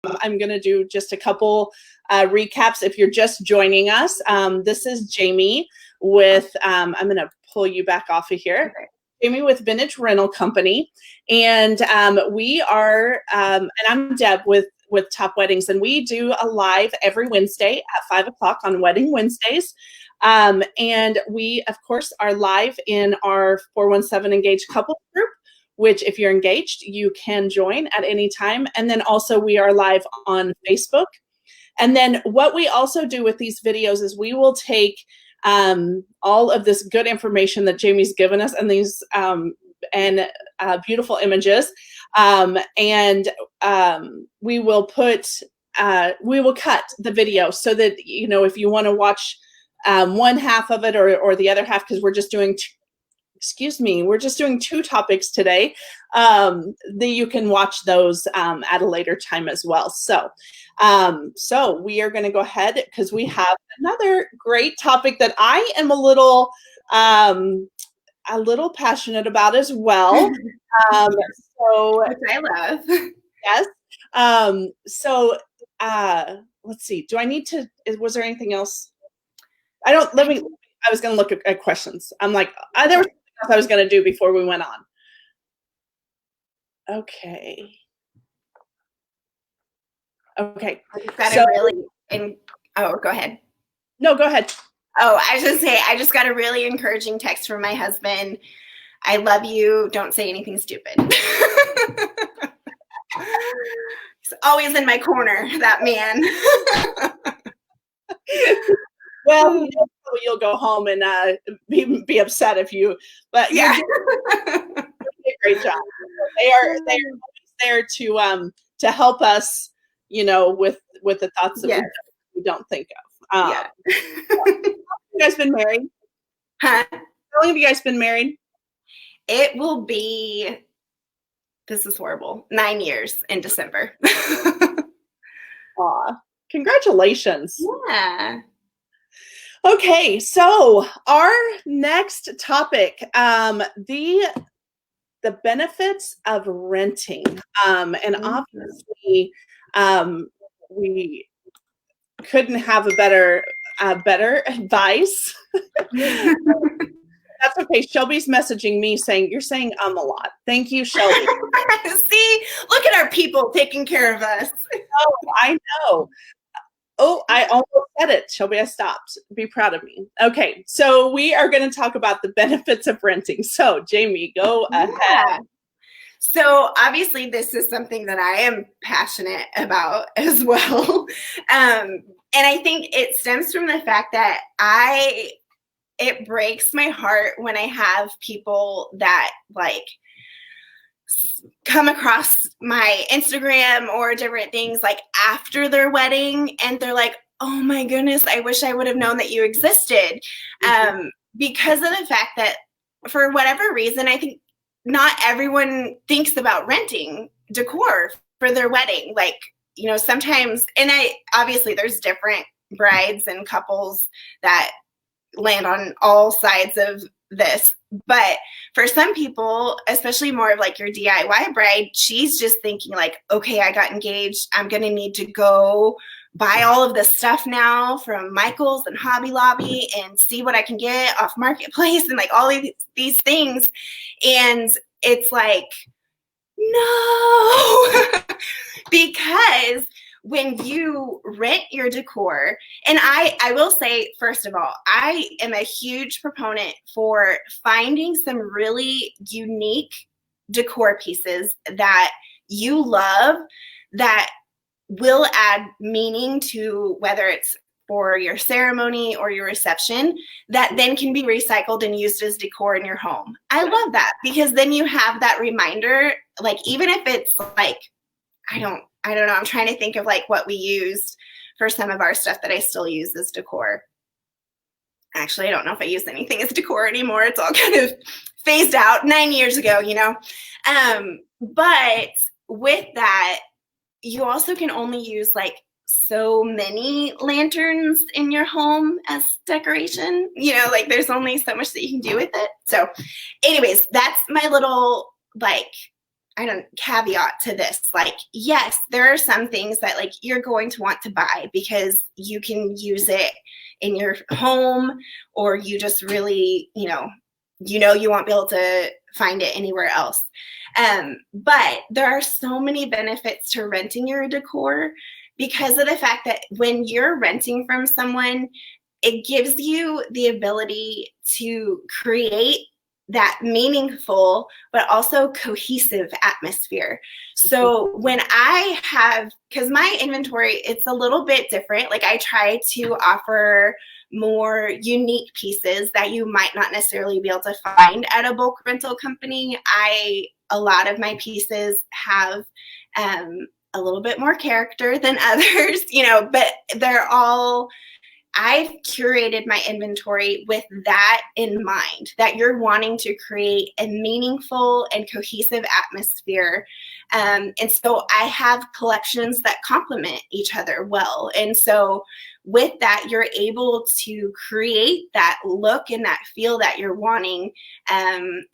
I'm going to do just a couple recaps if you're just joining us. This is Jaime with, I'm going to pull you back off of here. Okay. Jaime with Vintage Rental Company. And we are, and I'm Deb with Top Weddings, and we do a live every Wednesday at 5 o'clock on Wedding Wednesdays. And we, of course, are live in our 417 Engaged Couples group, which if you're engaged, you can join at any time. And then also we are live on Facebook. And then what we also do with these videos is we will take all of this good information that Jaime's given us and these beautiful images. We will cut the video so that, you know, if you want to watch one half of it or the other half, because we're just doing two topics today, that you can watch those at a later time as well. So we are going to go ahead because we have another great topic that I am a little passionate about as well. Which I love. Yes. Let's see. Do I need to? Was there anything else? I was going to look at questions. I'm like, there was something else I was going to do before we went on. Okay. Oh, go ahead. No, go ahead. Oh, I was going to say, I just got a really encouraging text from my husband. I love you. Don't say anything stupid. He's always in my corner, that man. Well, you'll go home and be upset if you, but yeah, you did a great job. They are always there to help us, you know, with the thoughts that we don't think of. Have you guys been married? Huh? How long have you guys been married? It will be, this is horrible, 9 years in December. Aw, congratulations. Yeah. Okay, so our next topic, the benefits of renting, and obviously we couldn't have a better advice. That's okay. Shelby's messaging me saying, you're saying a lot. Thank you, Shelby. See, look at our people taking care of us. Oh, I know. Oh, I almost said it. Shelby, I stopped. Be proud of me. Okay, so we are going to talk about the benefits of renting. So, Jaime, go ahead. So, obviously, this is something that I am passionate about as well. And I think it stems from the fact that it breaks my heart when I have people that like come across my Instagram or different things like after their wedding, and they're like, oh my goodness, I wish I would have known that you existed. Because of the fact that for whatever reason, I think not everyone thinks about renting decor for their wedding. Like, you know, sometimes, and obviously there's different brides and couples that land on all sides of this. But for some people, especially more of like your DIY bride, she's just thinking like, okay, I got engaged. I'm going to need to go buy all of this stuff now from Michael's and Hobby Lobby and see what I can get off Marketplace and like all these things. And it's like, no, because when you rent your decor, and I will say, first of all, I am a huge proponent for finding some really unique decor pieces that you love that will add meaning to whether it's for your ceremony or your reception, that then can be recycled and used as decor in your home. I love that because then you have that reminder, like even if it's like, I don't know. I'm trying to think of like what we used for some of our stuff that I still use as decor. Actually, I don't know if I use anything as decor anymore. It's all kind of phased out 9 years ago, you know. But with that, you also can only use like so many lanterns in your home as decoration. You know, like there's only so much that you can do with it. So anyways, that's my little like caveat to this. Like, yes, there are some things that like you're going to want to buy because you can use it in your home, or you just really, you won't be able to find it anywhere else. But there are so many benefits to renting your decor because of the fact that when you're renting from someone, it gives you the ability to create that meaningful but also cohesive atmosphere. So when I have, because my inventory, it's a little bit different. Like I try to offer more unique pieces that you might not necessarily be able to find at a bulk rental company. A lot of my pieces have a little bit more character than others, but I've curated my inventory with that in mind, that you're wanting to create a meaningful and cohesive atmosphere. And so I have collections that complement each other well. And so with that, you're able to create that look and that feel that you're wanting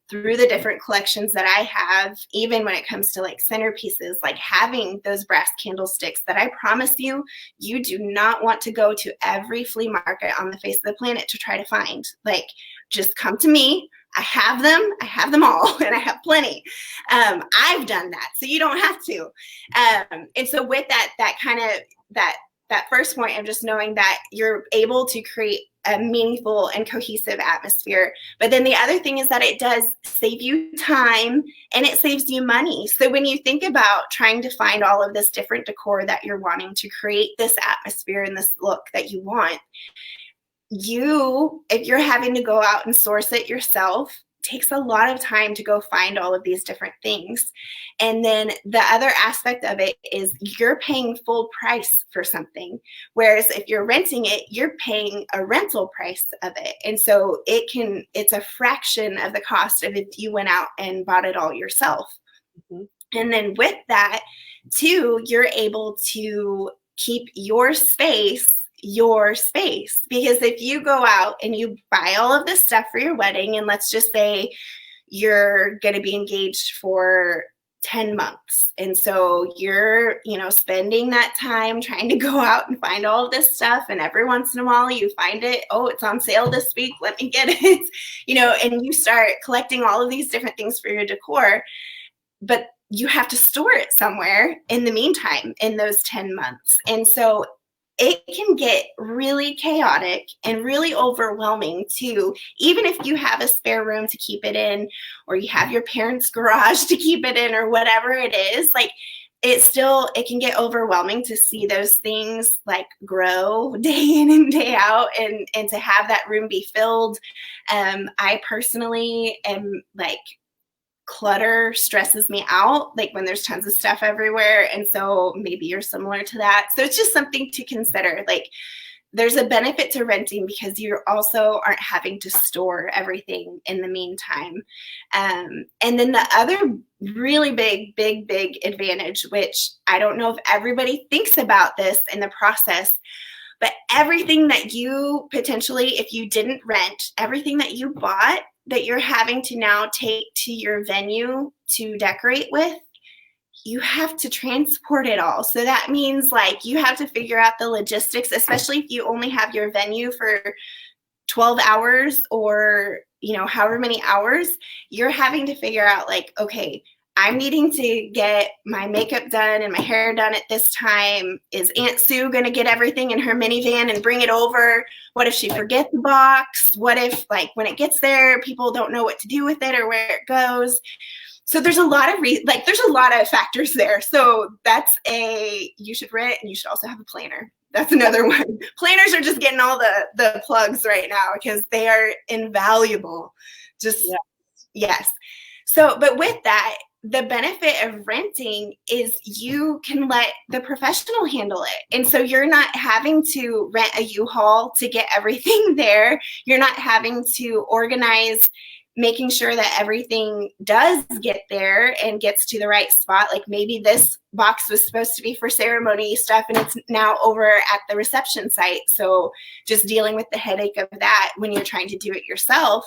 through the different collections that I have, even when it comes to like centerpieces, like having those brass candlesticks that I promise you, you do not want to go to every flea market on the face of the planet to try to find. Like, just come to me. I have them all, and I have plenty. I've done that, so you don't have to. And so with that first point of just knowing that you're able to create a meaningful and cohesive atmosphere. But then the other thing is that it does save you time and it saves you money. So when you think about trying to find all of this different decor that you're wanting to create this atmosphere and this look that you want, if you're having to go out and source it yourself, takes a lot of time to go find all of these different things. And then the other aspect of it is you're paying full price for something. Whereas if you're renting it, you're paying a rental price of it. And so it's a fraction of the cost of if you went out and bought it all yourself. Mm-hmm. And then with that too, you're able to keep your space, because if you go out and you buy all of this stuff for your wedding, and let's just say you're going to be engaged for 10 months, and so you're spending that time trying to go out and find all of this stuff, and every once in a while you find it, oh, it's on sale this week, let me get it, and you start collecting all of these different things for your decor, but you have to store it somewhere in the meantime in those 10 months. And so it can get really chaotic and really overwhelming too, even if you have a spare room to keep it in, or you have your parents' garage to keep it in, or whatever it is. Like, it can get overwhelming to see those things like grow day in and day out, and to have that room be filled. I personally am like, clutter stresses me out, like when there's tons of stuff everywhere. And so maybe you're similar to that. So it's just something to consider. Like, there's a benefit to renting because you also aren't having to store everything in the meantime. And then the other really big advantage, which I don't know if everybody thinks about this in the process, but everything that you potentially, if you didn't rent, everything that you bought that you're having to now take to your venue to decorate with, you have to transport it all. So that means like you have to figure out the logistics, especially if you only have your venue for 12 hours or, however many hours, you're having to figure out like, okay, I'm needing to get my makeup done and my hair done at this time. Is Aunt Sue going to get everything in her minivan and bring it over? What if she forgets the box? What if, like, when it gets there, people don't know what to do with it or where it goes? So there's a lot of there's a lot of factors there. So you should rent, and you should also have a planner. That's another one. Planners are just getting all the plugs right now because they are invaluable. Yes. So, but with that, the benefit of renting is you can let the professional handle it. And so you're not having to rent a U-Haul to get everything there. You're not having to organize, making sure that everything does get there and gets to the right spot. Like maybe this box was supposed to be for ceremony stuff and it's now over at the reception site. So just dealing with the headache of that when you're trying to do it yourself.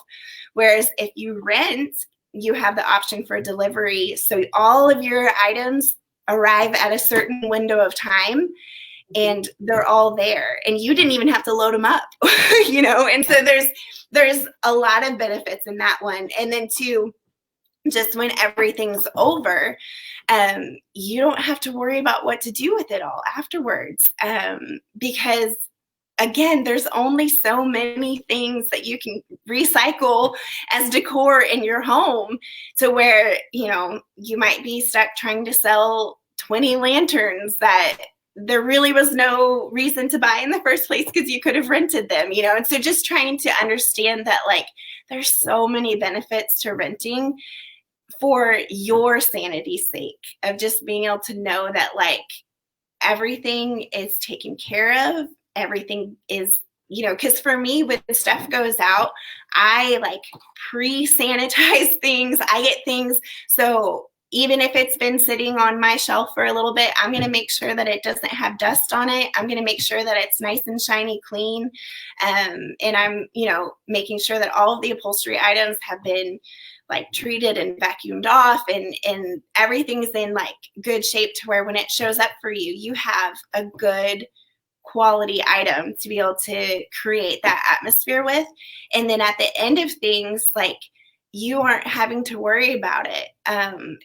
Whereas if you rent, you have the option for delivery. So all of your items arrive at a certain window of time, and they're all there, and you didn't even have to load them up, you know? And so there's a lot of benefits in that one. And then two, just when everything's over, you don't have to worry about what to do with it all afterwards. Because again, there's only so many things that you can recycle as decor in your home, to where, you know, you might be stuck trying to sell 20 lanterns that there really was no reason to buy in the first place because you could have rented them, you know? And so just trying to understand that, like, there's so many benefits to renting for your sanity's sake, of just being able to know that, like, everything is taken care of. Everything is, you know, because for me, when stuff goes out, I like pre-sanitize things. I get things. So even if it's been sitting on my shelf for a little bit, I'm going to make sure that it doesn't have dust on it. I'm going to make sure that it's nice and shiny clean. And I'm, you know, making sure that all of the upholstery items have been like treated and vacuumed off, and everything's in like good shape, to where when it shows up for you, you have a good quality item to be able to create that atmosphere with. And then at the end of things, like, you aren't having to worry about it.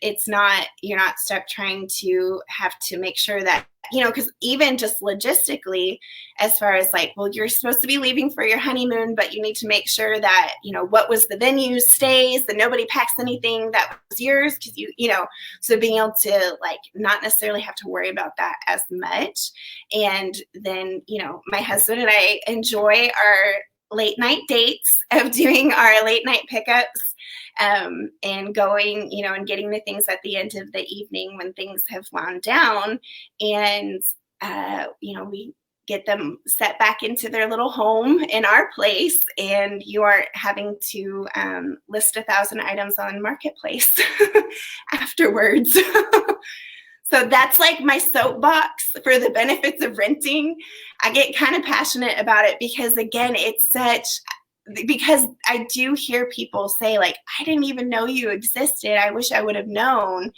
It's not, you're not stuck trying to have to make sure that, you know, because even just logistically, as far as like, well, you're supposed to be leaving for your honeymoon, but you need to make sure that, you know, what was the venue stays, that nobody packs anything that was yours, because you know, so being able to like not necessarily have to worry about that as much. And then, you know, my husband and I enjoy our late night dates of doing our late night pickups, and going, you know, and getting the things at the end of the evening when things have wound down, and you know, we get them set back into their little home in our place, and you aren't having to list 1,000 items on Marketplace afterwards. So that's like my soapbox for the benefits of renting. I get kind of passionate about it because, again, it's such, because I do hear people say, like, I didn't even know you existed. I wish I would have known.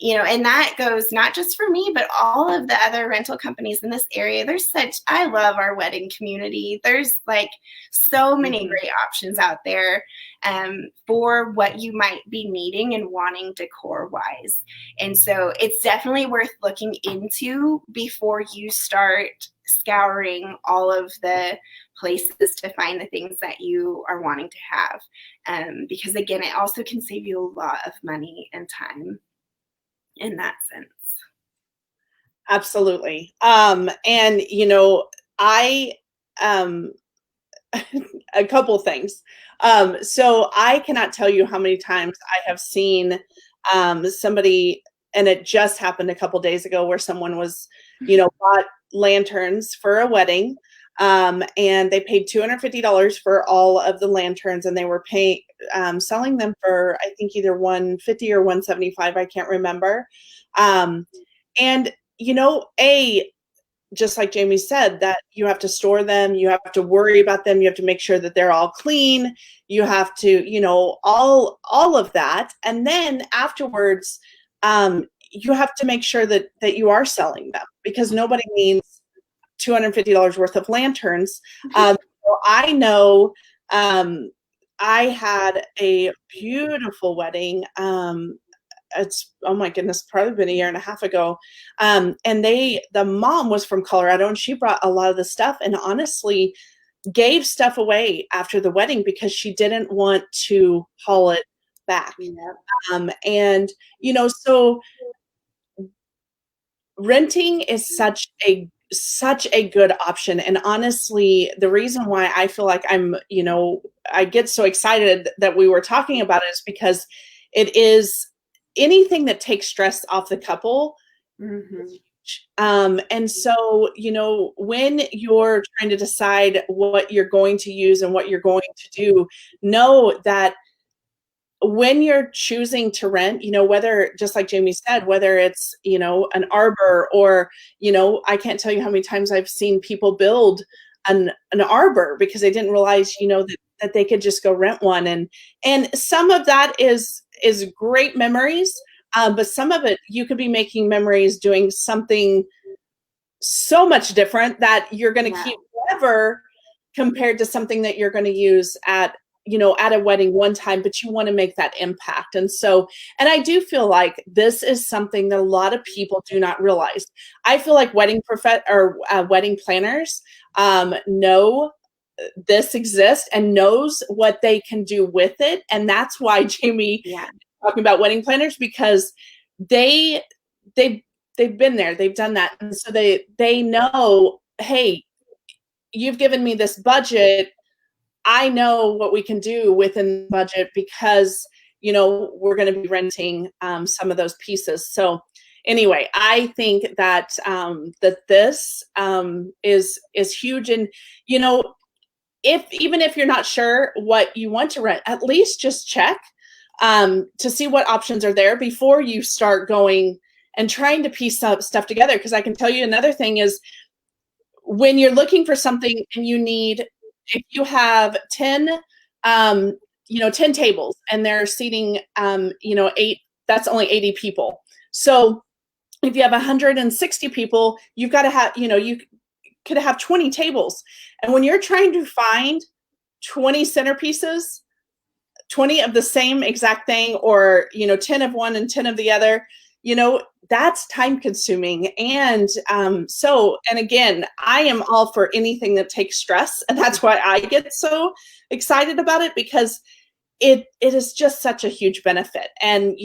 You know, and that goes not just for me, but all of the other rental companies in this area. There's such, I love our wedding community. There's like so many great options out there for what you might be needing and wanting decor wise. And so it's definitely worth looking into before you start scouring all of the places to find the things that you are wanting to have. Because again, it also can save you a lot of money and time in that sense. Absolutely. And you know, I a couple things. So I cannot tell you how many times I have seen somebody, and it just happened a couple days ago, where someone was, you know, bought lanterns for a wedding, and they paid $250 for all of the lanterns, and they were selling them for, I think, either $150 or $175. I can't remember. And you know, just like Jamie said, that you have to store them, you have to worry about them, you have to make sure that they're all clean, you have to, you know, all of that, and then afterwards, you have to make sure that you are selling them, because nobody needs $250 worth of lanterns. So I know I had a beautiful wedding. It's, oh my goodness, probably been a year and a half ago. And the mom was from Colorado, and she brought a lot of the stuff, and honestly gave stuff away after the wedding because she didn't want to haul it back. Yeah. And, you know, so renting is such a good option. And honestly, the reason why I feel like you know, I get so excited that we were talking about it is because it is anything that takes stress off the couple. And so, you know, when you're trying to decide what you're going to use and what you're going to do, know that when you're choosing to rent, you know, whether, just like Jamie said, whether it's, you know, an arbor, or, you know, I can't tell you how many times I've seen people build an arbor because they didn't realize, you know, that that they could just go rent one. And some of that is great memories, but some of it you could be making memories doing something so much different that you're going to keep forever, compared to something that you're going to use at at a wedding one time, but you want to make that impact. And I do feel like this is something that a lot of people do not realize. I feel like wedding planners know this exists and knows what they can do with it. And that's why Jamie talking about wedding planners, because they've been there, they've done that. And so they know, hey, you've given me this budget. I know what we can do within the budget, because we're going to be renting some of those pieces. So anyway, I think that this is huge. And even if you're not sure what you want to rent, at least just check to see what options are there before you start going and trying to piece stuff together. Because I can tell you another thing is, when you're looking for something and if you have 10 10 tables and they're seating 8, that's only 80 people. So if you have 160 people, you've got to have, you could have 20 tables. And when you're trying to find 20 centerpieces, 20 of the same exact thing, or 10 of one and 10 of the other, that's time consuming. And and again, I am all for anything that takes stress, and that's why I get so excited about it, because it is just such a huge benefit. And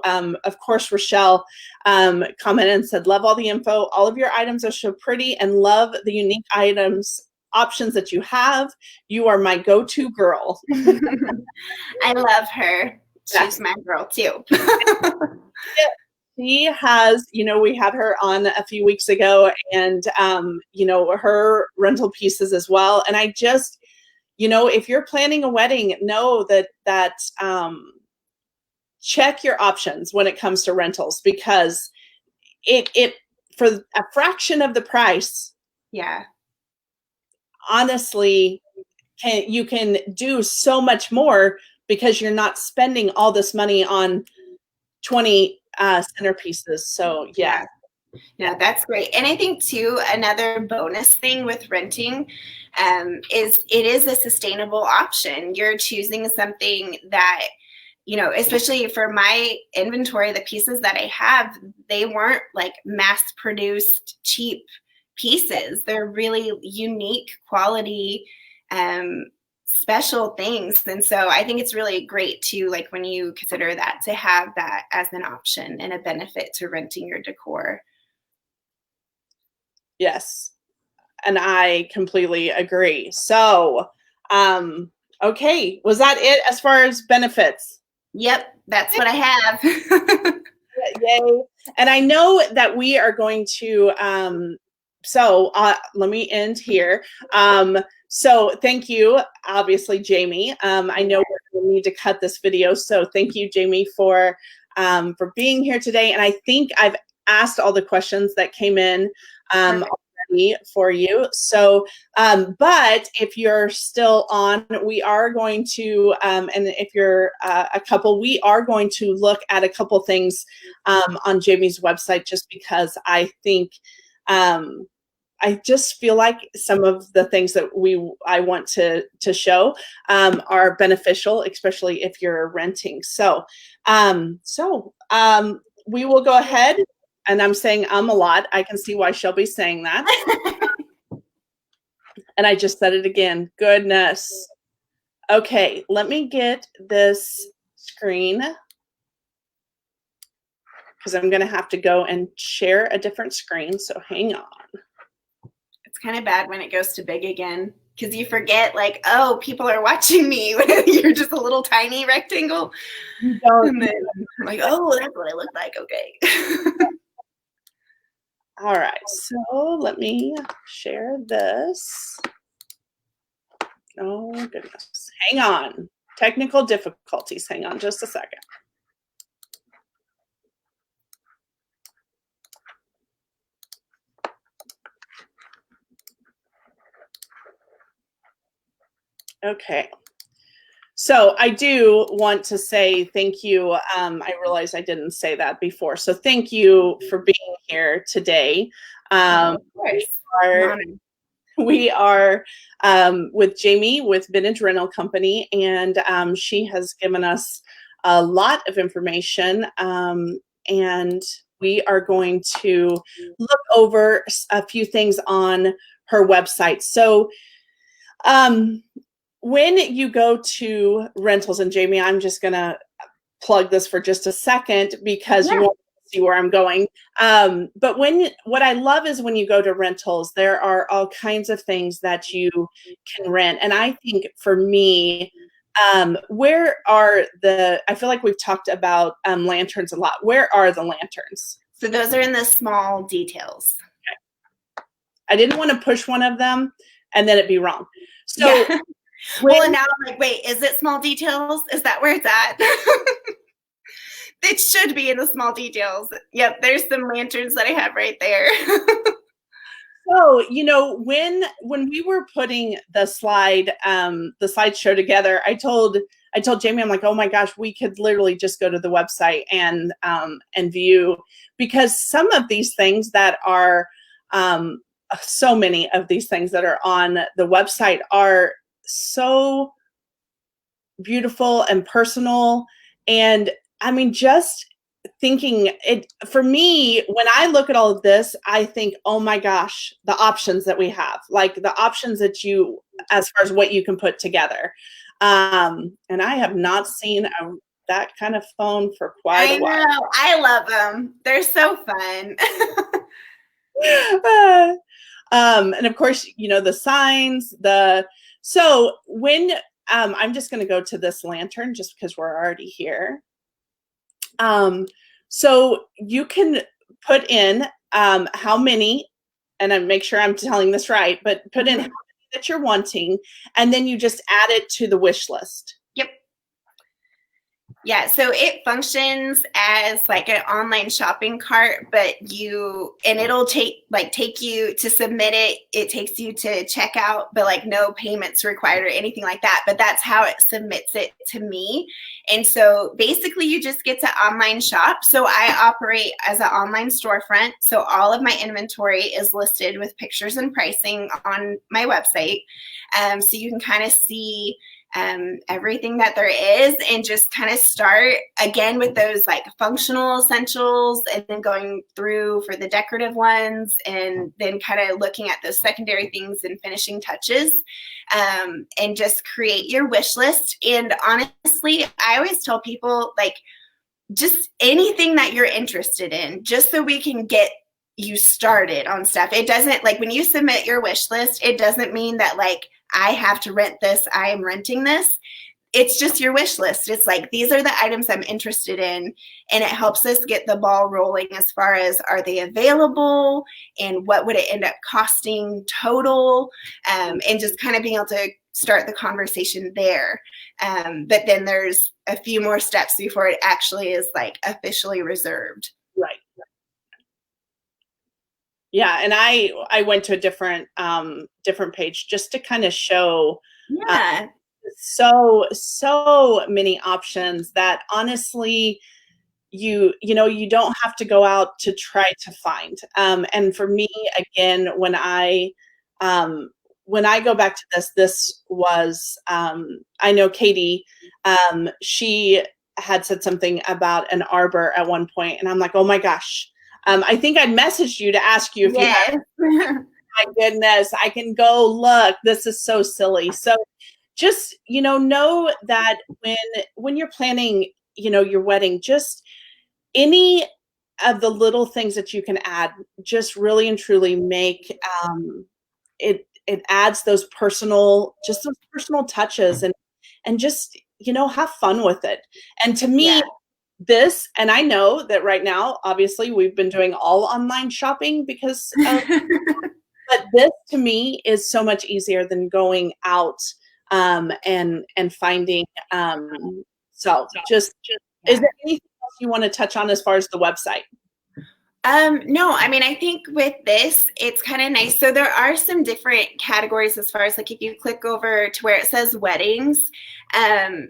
of course, Rochelle commented and said, love all the info, all of your items are so pretty, and love the unique items options that you have. You are my go-to girl. I love her. She's my girl too. She has, we had her on a few weeks ago, and her rental pieces as well. And I just, if you're planning a wedding, know that check your options when it comes to rentals, because it for a fraction of the price. Yeah. Honestly, you can do so much more, because you're not spending all this money on 20 centerpieces. So yeah, that's great. And I think too, another bonus thing with renting is it is a sustainable option. You're choosing something that, especially for my inventory, the pieces that I have, they weren't like mass produced cheap pieces. They're really unique quality special things. And so I think it's really great too, like when you consider that, to have that as an option and a benefit to renting your decor. Yes. And I completely agree. So, okay. Was that it as far as benefits? Yep. That's what I have. Yay. And I know that we are going to, let me end here. So thank you, obviously, Jamie. I know we're going to need to cut this video. So thank you, Jamie, for being here today. And I think I've asked all the questions that came in already for you. So, but if you're still on, we are going to, and if you're a couple, we are going to look at a couple things on Jamie's website, just because I think, I just feel like some of the things that I want to show are beneficial, especially if you're renting. So, we will go ahead, and I'm saying a lot. I can see why Shelby's saying that. And I just said it again. Goodness. Okay, let me get this screen, because I'm going to have to go and share a different screen. So hang on. It's kind of bad when it goes to big again, because you forget, like, oh, people are watching me. You're just a little tiny rectangle. And then I'm like, oh, that's what I look like. Okay. All right. So let me share this. Oh, goodness. Hang on. Technical difficulties. Hang on just a second. Okay. So I do want to say thank you. I realized I didn't say that before. So thank you for being here today. Of course. We are with Jamie with Vintage Rental Company, and she has given us a lot of information, and we are going to look over a few things on her website. So when you go to rentals, and Jamie, I'm just going to plug this for just a second because you won't see where I'm going. But what I love is when you go to rentals, there are all kinds of things that you can rent. And I think for me, I feel like we've talked about lanterns a lot. Where are the lanterns? So those are in the small details. Okay. I didn't want to push one of them and then it'd be wrong. So yeah. Well, and now I'm like, wait, is it small details? Is that where it's at? It should be in the small details. Yep, there's some lanterns that I have right there. So, when we were putting the slideshow together, I told Jamie, I'm like, oh my gosh, we could literally just go to the website and view, because some of these things that are, so many of these things that are on the website are so beautiful and personal. And I mean, just thinking it for me, when I look at all of this, I think, oh my gosh, the options that we have, like the options that as far as what you can put together. And I have not seen that kind of phone for quite a while. I know. I love them. They're so fun. And of course, the signs, so when, I'm just going to go to this lantern just because we're already here. So you can put in, how many, and I make sure I'm telling this right, but put in how many that you're wanting, and then you just add it to the wish list. Yep. Yeah, so it functions as like an online shopping cart, but it'll take you to submit it. It takes you to checkout, but like no payments required or anything like that. But that's how it submits it to me. And so basically you just get to online shop. So I operate as an online storefront. So all of my inventory is listed with pictures and pricing on my website. So you can kind of see everything that there is, and just kind of start again with those like functional essentials, and then going through for the decorative ones, and then kind of looking at those secondary things and finishing touches, and just create your wish list. And honestly, I always tell people, like, just anything that you're interested in, just so we can get you started on stuff. It doesn't, like, when you submit your wish list, it doesn't mean that like I have to rent this, I am renting this. It's just your wish list. It's like, these are the items I'm interested in. And it helps us get the ball rolling as far as, are they available and what would it end up costing total, and just kind of being able to start the conversation there. But then there's a few more steps before it actually is like officially reserved. Right. Yeah, and I went to a different page just to kind of show so many options that honestly you don't have to go out to try to find. And for me, again, when I go back to this was, I know Katie, she had said something about an arbor at one point, and I'm like, oh my gosh. I think I messaged you to ask you if you had. My goodness, I can go look. This is so silly. So just, know that when you're planning, your wedding, just any of the little things that you can add, just really and truly make it adds those personal touches, and just, have fun with it. And to me, this, and I know that right now, obviously, we've been doing all online shopping because of, but this to me is so much easier than going out and finding. So just is there anything else you want to touch on as far as the website? No, I mean, I think with this, it's kind of nice. So there are some different categories as far as like if you click over to where it says weddings, um,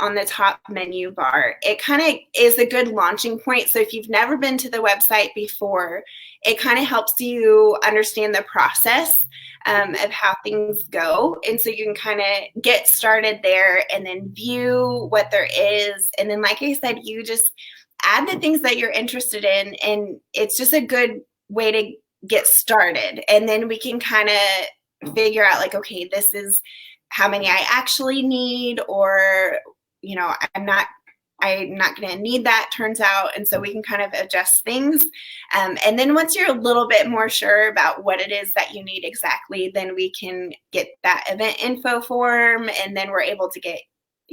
on the top menu bar, it kind of is a good launching point. So if you've never been to the website before, it kind of helps you understand the process of how things go. And so you can kind of get started there and then view what there is. And then, like I said, you just add the things that you're interested in, and it's just a good way to get started. And then we can kind of figure out like, okay, this is how many I actually need, or I'm not going to need that, turns out. And so we can kind of adjust things. And then once you're a little bit more sure about what it is that you need exactly, then we can get that event info form, and then we're able to get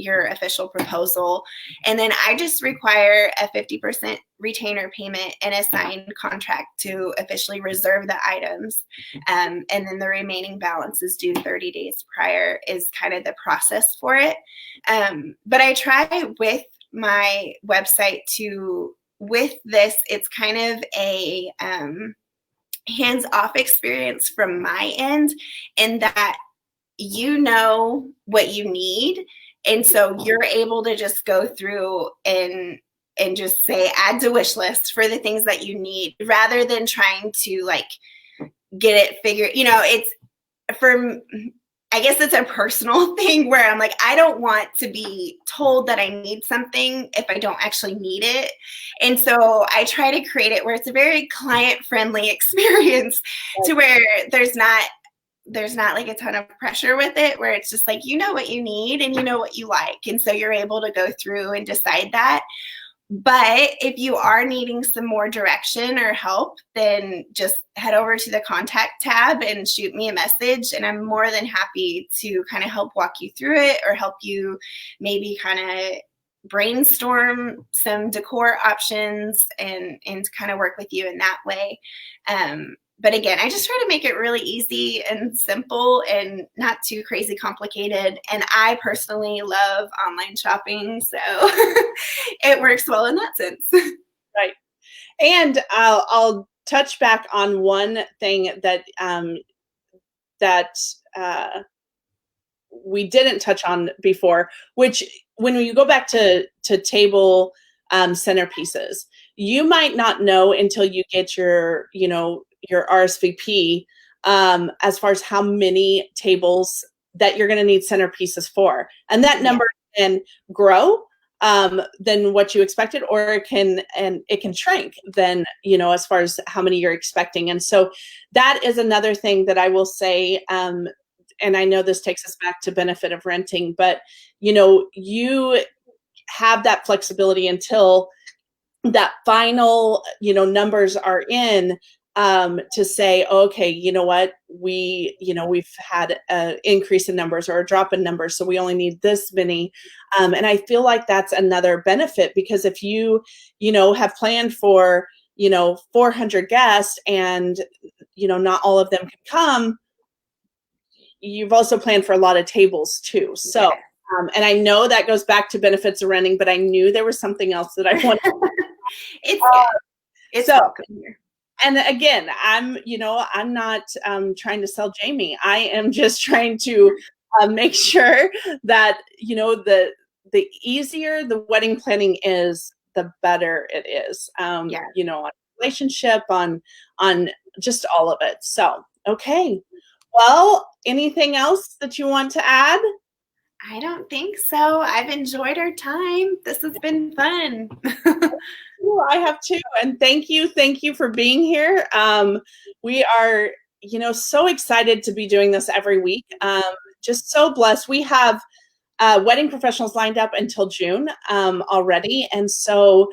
your official proposal. And then I just require a 50% retainer payment and a signed contract to officially reserve the items. And then the remaining balance is due 30 days prior is kind of the process for it. But I try with my website with this, it's kind of a hands-off experience from my end, in that you know what you need. And so you're able to just go through and just say add to wish list for the things that you need, rather than trying to like get it figured. It's I guess it's a personal thing where I'm like, I don't want to be told that I need something if I don't actually need it. And so I try to create it where it's a very client-friendly experience, to where there's not like a ton of pressure with it, where it's just like, you know what you need and you know what you like. And so you're able to go through and decide that. But if you are needing some more direction or help, then just head over to the contact tab and shoot me a message. And I'm more than happy to kind of help walk you through it, or help you maybe kind of brainstorm some decor options and kind of work with you in that way. But again, I just try to make it really easy and simple and not too crazy complicated. And I personally love online shopping, so it works well in that sense. Right. And I'll touch back on one thing that we didn't touch on before, which when you go back to table centerpieces, you might not know until you get your RSVP as far as how many tables that you're going to need centerpieces for. And that number can grow than what you expected, or it can shrink then, as far as how many you're expecting. And so that is another thing that I will say, and I know this takes us back to benefit of renting, but you have that flexibility until that final, numbers are in, to say, okay, you know what, we've had an increase in numbers or a drop in numbers, so we only need this many. And I feel like that's another benefit, because if you have planned for, 400 guests and, not all of them can come, you've also planned for a lot of tables too. So, and I know that goes back to benefits of renting, but I knew there was something else that I wanted. It's good. It's so welcome here. And again, I'm not trying to sell Jamie. I am just trying to make sure that, the easier the wedding planning is, the better it is, on relationship, on just all of it. So, okay. Well, anything else that you want to add? I don't think so. I've enjoyed our time. This has been fun. I have too. And thank you for being here. We are, so excited to be doing this every week. Just so blessed. We have wedding professionals lined up until June already. And so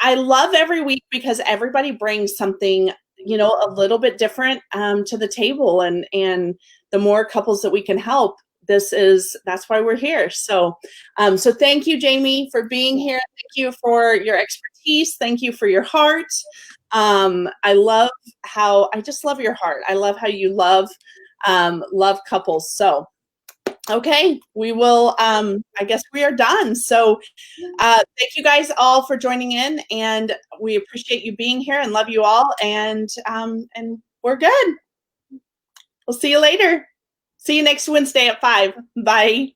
I love every week, because everybody brings something, a little bit different to the table. And the more couples that we can help, that's why we're here. So, so thank you, Jamie, for being here. Thank you for your expertise. Thank you for your heart. I just love your heart. I love how you love couples. So, Okay, we will, I guess we are done. So thank you guys all for joining in, and we appreciate you being here and love you all. And we're good. We'll see you later. See you next Wednesday at 5. Bye.